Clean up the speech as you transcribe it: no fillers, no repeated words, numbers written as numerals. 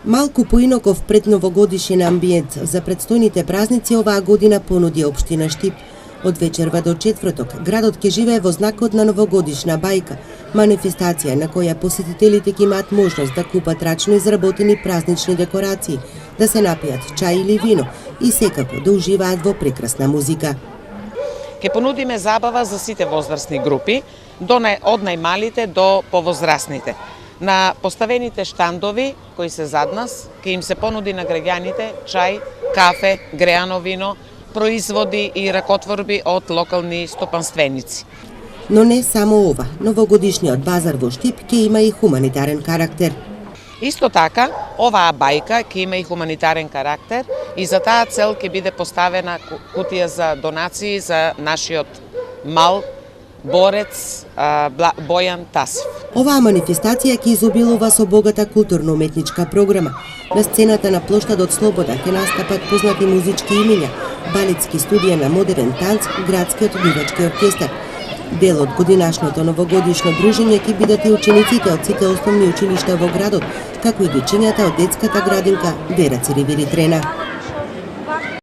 Малку поинаков предновогодишен амбиент за предстојните празници оваа година понуди општина Штип. Од вечерва до четврток, градот ќе живее во знакот на новогодишна бајка, манифестација на која посетителите ќе имаат можност да купат рачно изработени празнични декорации, да се напијат чај или вино и секако да уживаат во прекрасна музика. Ке понудиме забава за сите возрастни групи, од најмалите до повозрастните. На поставените штандови кои се зад нас, ќе им се понуди на граѓаните чај, кафе, греано вино, производи и ракотворби од локални стопанственици. Но не само ова, новогодишниот базар во Штип ќе има и хуманитарен карактер. Исто така, оваа бајка ќе има и хуманитарен карактер и за таа цел ќе биде поставена кутија за донации за нашиот мал борец Бојан Тасев. Оваа манифестација ќе изобилува со богата културно-уметничка програма. На сцената на плоштадот Слобода ќе настапат познати музички имиња, балетски студија на модерен танц, градскиот дувачки оркестар. Дел од годинашното новогодишно дружење ќе бидат и учениците од сите основни училишта во градот, како и дечињата од детската градинка Вера Циревири Трена.